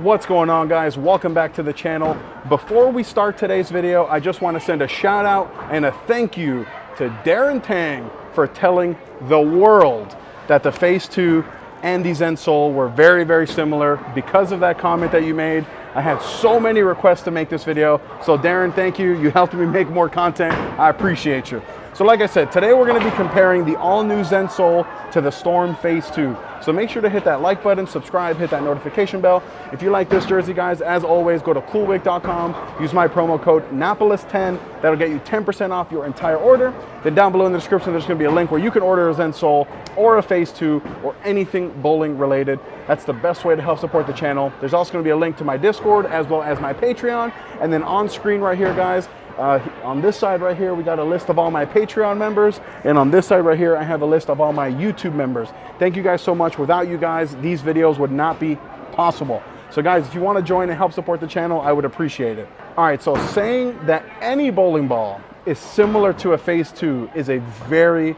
What's going on, guys? Welcome back to the channel. Before we start today's video, I just want to send a shout out and a thank you to Darren Tang for telling the world that the Phase 2 and the Zen Soul were very, very similar. Because of that comment that you made, I had so many requests to make this video. So Darren, thank you. You helped me make more content. I appreciate you. So like I said, today we're going to be comparing the all-new Zen Soul to the Storm Phase 2. So make sure to hit that like button, subscribe, hit that notification bell. If you like this jersey, guys, as always, go to coolwig.com, use my promo code Napoles10. That'll get you 10% off your entire order. Then down below in the description, there's going to be a link where you can order a Zen Soul or a Phase 2 or anything bowling related. That's the best way to help support the channel. There's also going to be a link to my Discord as well as my Patreon. And then on screen right here, guys, on this side right here, we got a list of all my Patreon members. And on this side right here, I have a list of all my YouTube members. Thank you guys so much. Without you guys, these videos would not be possible. So guys, if you want to join and help support the channel, I would appreciate it. All right, so saying that any bowling ball is similar to a Phase 2 is a very,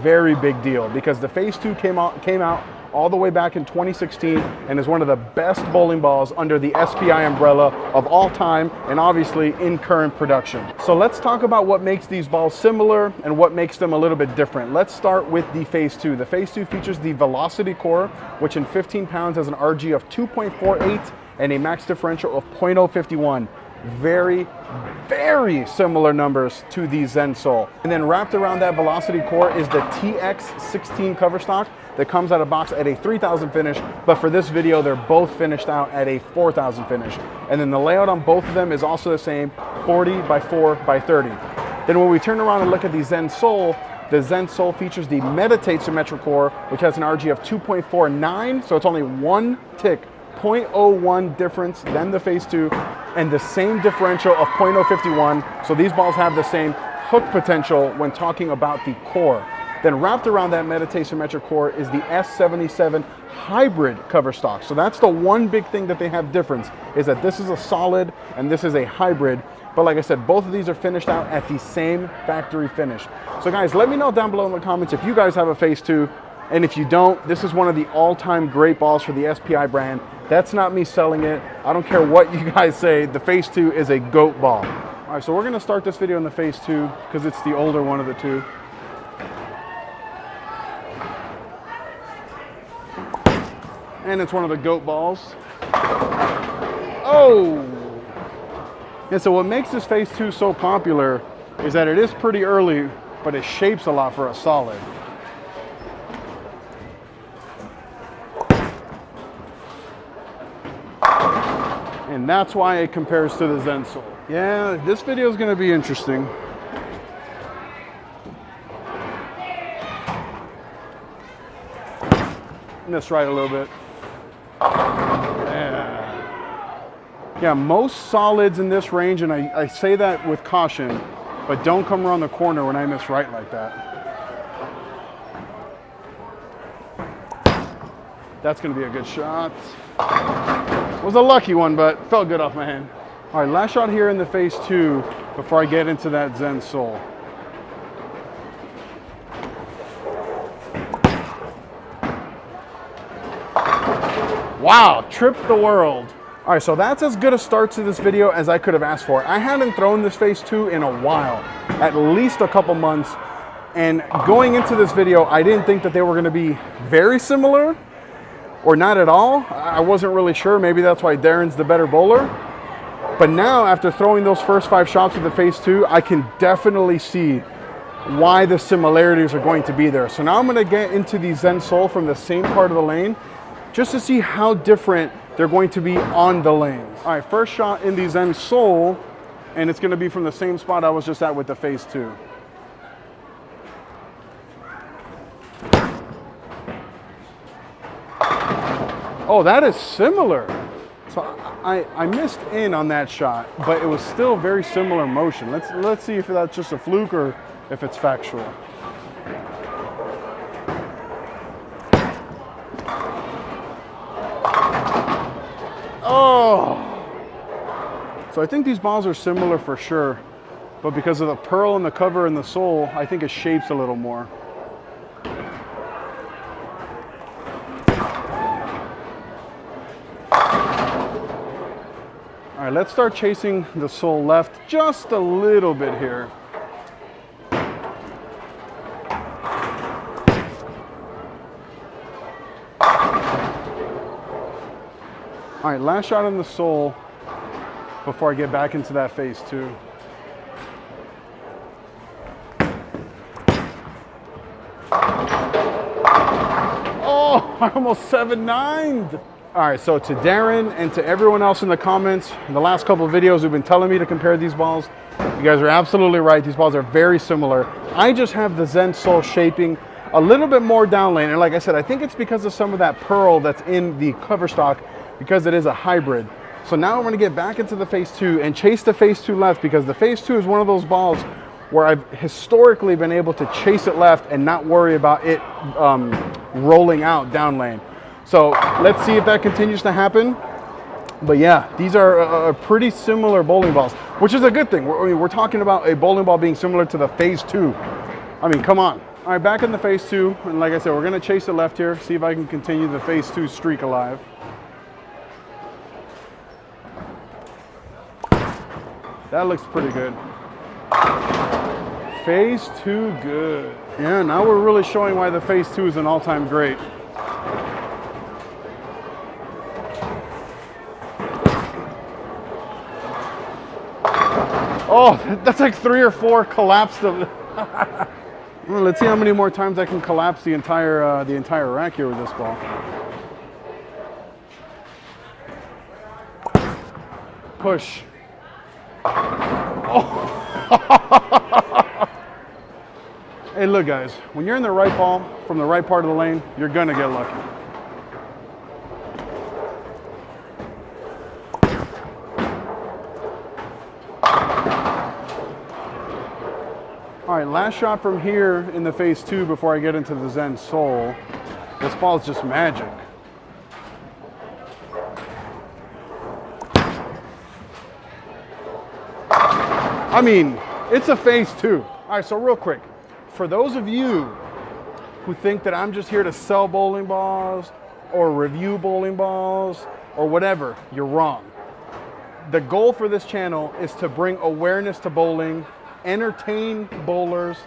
very big deal, because the Phase 2 came out all the way back in 2016 and is one of the best bowling balls under the SPI umbrella of all time, and obviously in current production. So let's talk about what makes these balls similar and what makes them a little bit different. Let's start with the Phase 2. The Phase 2 features the Velocity Core, which in 15 pounds has an RG of 2.48 and a max differential of 0.051. Very, very similar numbers to the Zen Soul. And then wrapped around that Velocity Core is the TX16 cover stock that comes out of box at a 3000 finish, but for this video they're both finished out at a 4000 finish. And then the layout on both of them is also the same, 40 by 4 by 30. Then when we turn around and look at the Zen Soul features the Meditate Symmetric Core, which has an RG of 2.49, so it's only one tick, 0.01 difference than the Phase 2, and the same differential of 0.051. So these balls have the same hook potential when talking about the core. Then wrapped around that Meditate Symmetric Core is the S77 hybrid cover stock. So that's the one big thing that they have difference, is that this is a solid and this is a hybrid. But like I said, both of these are finished out at the same factory finish. So guys, let me know down below in the comments if you guys have a Phase 2. And if you don't, this is one of the all-time great balls for the SPI brand. That's not me selling it. I don't care what you guys say. The Phase 2 is a GOAT ball. All right, so we're gonna start this video in the Phase 2 because it's the older one of the two. And it's one of the GOAT balls. Oh! And so what makes this Phase 2 so popular is that it is pretty early, but it shapes a lot for a solid. And that's why it compares to the Zen Soul. Yeah, this video is going to be interesting. Missed right a little bit. Yeah, most solids in this range, and I say that with caution, but don't come around the corner when I miss right like that. That's going to be a good shot. Was a lucky one, but felt good off my hand. All right, last shot here in the Phase 2 before I get into that Zen Soul. Wow, tripped the world. All right, so that's as good a start to this video as I could have asked for. I hadn't thrown this Phase 2 in a while, at least a couple months. And going into this video, I didn't think that they were gonna be very similar or not at all. I wasn't really sure. Maybe that's why Darren's the better bowler. But now, after throwing those first 5 shots with the Phase 2, I can definitely see why the similarities are going to be there. So now I'm gonna get into the Zen Soul from the same part of the lane, just to see how different they're going to be on the lanes. All right, first shot in the Zen Soul, and it's gonna be from the same spot I was just at with the Phase 2. Oh, that is similar. So I missed in on that shot, but it was still very similar motion. Let's see if that's just a fluke or if it's factual. Oh! So I think these balls are similar for sure, but because of the pearl and the cover and the sole, I think it shapes a little more. right, let's start chasing the sole left just a little bit here. All right, last shot on the sole before I get back into that phase two. Oh, I almost 7-9'd. All right, so to Darren and to everyone else in the comments, in the last couple of videos who've been telling me to compare these balls, you guys are absolutely right. These balls are very similar. I just have the Zen Soul shaping a little bit more down lane. And like I said, I think it's because of some of that pearl that's in the cover stock, because it is a hybrid. So now I'm gonna get back into the phase two and chase the phase two left, because the phase two is one of those balls where I've historically been able to chase it left and not worry about it rolling out down lane. So let's see if that continues to happen. But yeah, these are pretty similar bowling balls, which is a good thing. We're talking about a bowling ball being similar to the phase two. I mean, come on. All right, back in the phase two. And like I said, we're gonna chase it left here, see if I can continue the phase two streak alive. That looks pretty good. Phase two, good. Yeah, now we're really showing why the phase two is an all-time great. Oh, that's like 3 or 4 collapsed of. Well, let's see how many more times I can collapse the entire rack here with this ball. Push. Oh. Hey, look, guys. When you're in the right ball from the right part of the lane, you're gonna get lucky. All right, last shot from here in the phase two before I get into the Zen Soul. This ball is just magic. I mean, it's a phase two. All right, so real quick, for those of you who think that I'm just here to sell bowling balls or review bowling balls or whatever, you're wrong. The goal for this channel is to bring awareness to bowling, entertain bowlers,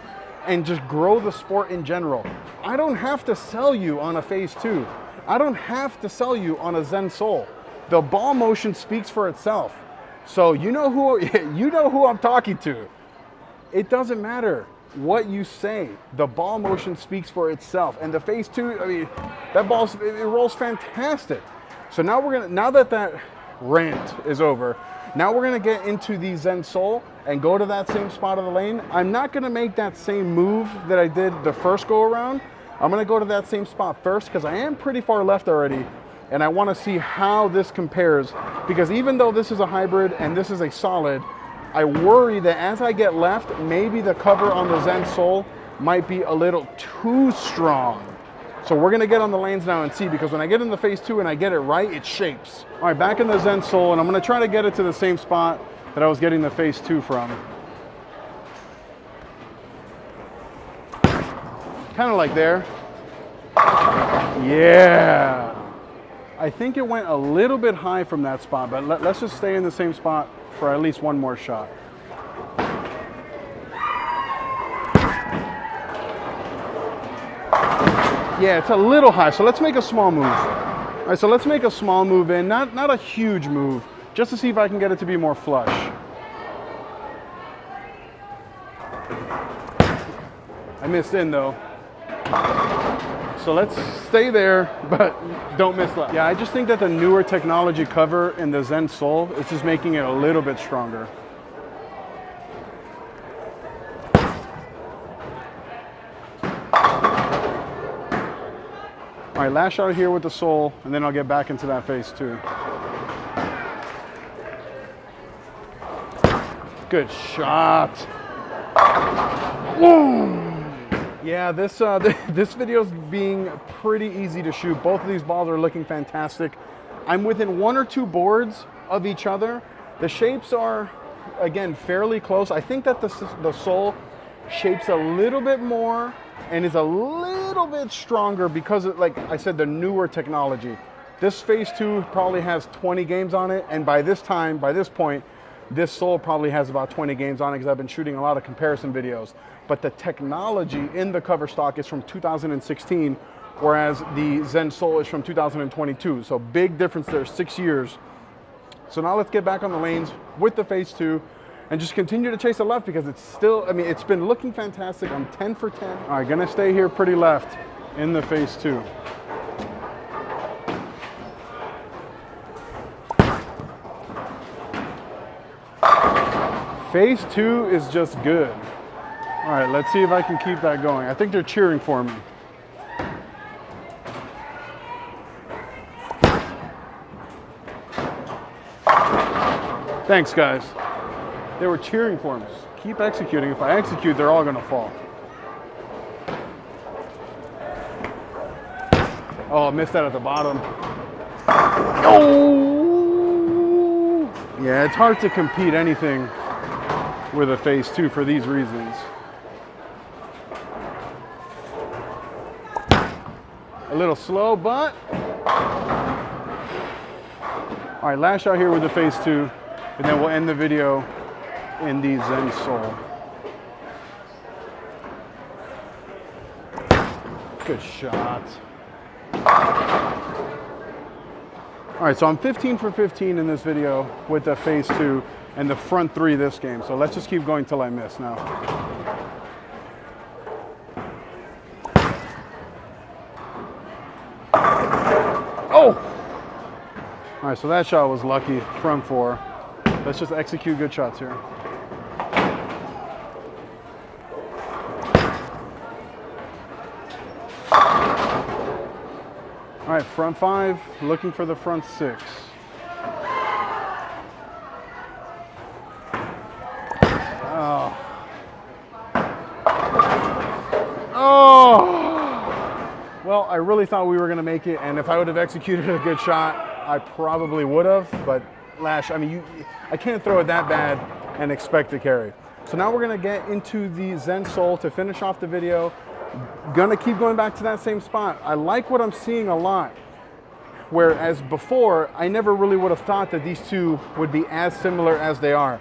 and just grow the sport in general. I don't have to sell you on a phase two. I don't have to sell you on a Zen Soul. The ball motion speaks for itself. So you know who I'm talking to. It doesn't matter what you say. The ball motion speaks for itself. And the phase two, I mean, that ball, it rolls fantastic. So now now that rant is over, now we're gonna get into the Zen Soul and go to that same spot of the lane. I'm not gonna make that same move that I did the first go around. I'm gonna go to that same spot first because I am pretty far left already, and I wanna see how this compares, because even though this is a hybrid and this is a solid, I worry that as I get left, maybe the cover on the Zen Soul might be a little too strong. So we're gonna get on the lanes now and see, because when I get in the phase two and I get it right, it shapes. All right, back in the Zen Soul, and I'm gonna try to get it to the same spot that I was getting the phase two from. Kind of like there. Yeah. I think it went a little bit high from that spot, but let's just stay in the same spot for at least one more shot. Yeah, it's a little high, so let's make a small move. All right, so let's make a small move in, not a huge move, just to see if I can get it to be more flush. I missed in though. So let's stay there, but don't miss left. Yeah, I just think that the newer technology cover in the Zen Soul is just making it a little bit stronger. All right, last shot here with the Soul, and then I'll get back into that phase two. Good shot. Boom. Yeah, this video is being pretty easy to shoot. Both of these balls are looking fantastic. I'm within 1 or 2 boards of each other. The shapes are, again, fairly close. I think that the Soul shapes a little bit more and is a little bit stronger because of, like I said, the newer technology. This Phase 2 probably has 20 games on it, and by this point, this Soul probably has about 20 games on it because I've been shooting a lot of comparison videos. But the technology in the cover stock is from 2016, whereas the Zen Soul is from 2022. So big difference there, 6 years. So now let's get back on the lanes with the Phase 2 and just continue to chase the left because it's still, I mean, it's been looking fantastic. I'm 10 for 10. All right, gonna stay here pretty left in the Phase 2. Phase 2 is just good. All right, let's see if I can keep that going. I think they're cheering for me. Thanks, guys. They were cheering for me. Just keep executing. If I execute, they're all gonna fall. Oh, I missed that at the bottom. Oh! Yeah, it's hard to compete anything with a Phase 2 for these reasons. A little slow, but. All right, last shot here with the Phase 2, and then we'll end the video in the Zen Soul. Good shot. All right, so I'm 15 for 15 in this video with the Phase 2 and the front 3 this game. So let's just keep going till I miss now. Oh! All right, so that shot was lucky, front 4. Let's just execute good shots here. All right, front 5, looking for the front 6. Oh. Oh. Well, I really thought we were gonna make it, and if I would have executed a good shot, I probably would have, but Lash, I mean, I can't throw it that bad and expect to carry. So now we're gonna get into the Zen Soul to finish off the video. Gonna keep going back to that same spot. I like what I'm seeing a lot. Whereas before, I never really would have thought that these two would be as similar as they are.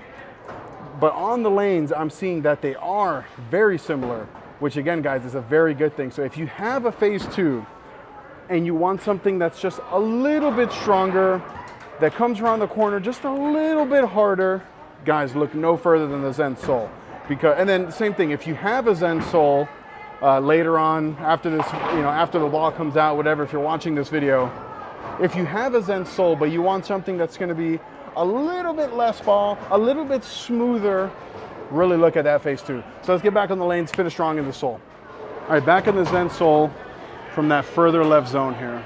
But on the lanes, I'm seeing that they are very similar, which again, guys, is a very good thing. So if you have a Phase 2 and you want something that's just a little bit stronger, that comes around the corner just a little bit harder, guys, look no further than the Zen Soul. And then same thing, if you have a Zen Soul, later on, after this, after the ball comes out, whatever, if you're watching this video, if you have a Zen Soul, but you want something that's gonna be a little bit less ball, a little bit smoother, really look at that Phase 2. So let's get back on the lanes, finish strong in the Soul. All right, back in the Zen Soul from that further left zone here.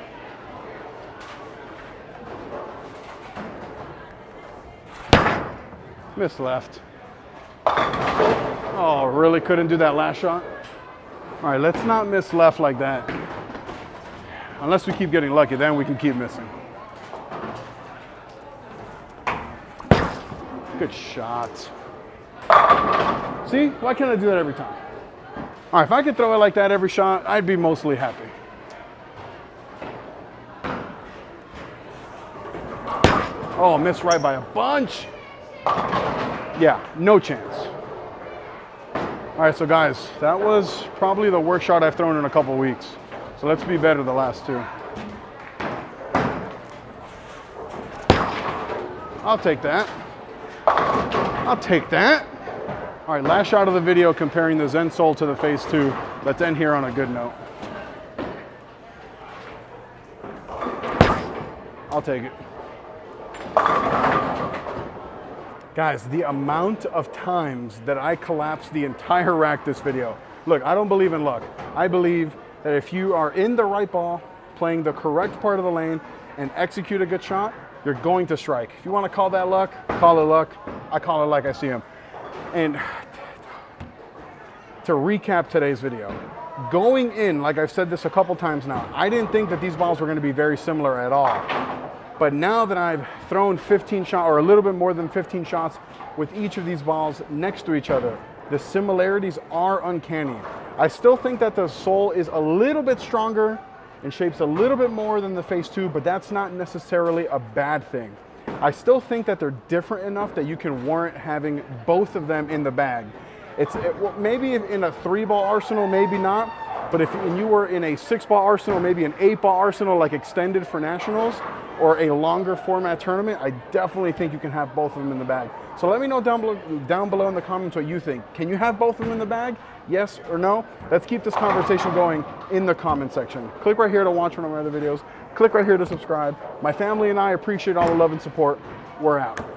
Miss left. Oh, really couldn't do that last shot? All right, let's not miss left like that. Unless we keep getting lucky, then we can keep missing. Good shot. See, why can't I do that every time? All right, if I could throw it like that every shot, I'd be mostly happy. Oh, missed right by a bunch. Yeah, no chance. All right, so guys, that was probably the worst shot I've thrown in a couple weeks. So let's be better the last 2. I'll take that. I'll take that. All right, last shot of the video comparing the Zen Soul to the Phase 2. Let's end here on a good note. I'll take it. Guys, the amount of times that I collapsed the entire rack this video. Look, I don't believe in luck. I believe that if you are in the right ball, playing the correct part of the lane, and execute a good shot, you're going to strike. If you want to call that luck, call it luck. I call it like I see them. And to recap today's video, going in, like I've said this a couple times now, I didn't think that these balls were going to be very similar at all. But now that I've thrown 15 shots, or a little bit more than 15 shots with each of these balls next to each other, the similarities are uncanny. I still think that the Soul is a little bit stronger and shapes a little bit more than the Phaze 2, but that's not necessarily a bad thing. I still think that they're different enough that you can warrant having both of them in the bag. Maybe in a 3-ball arsenal, maybe not, but if you were in a 6-ball arsenal, maybe an 8-ball arsenal like extended for nationals, or a longer format tournament, I definitely think you can have both of them in the bag. So let me know down below in the comments what you think. Can you have both of them in the bag? Yes or no? Let's keep this conversation going in the comment section. Click right here to watch one of my other videos. Click right here to subscribe. My family and I appreciate all the love and support. We're out.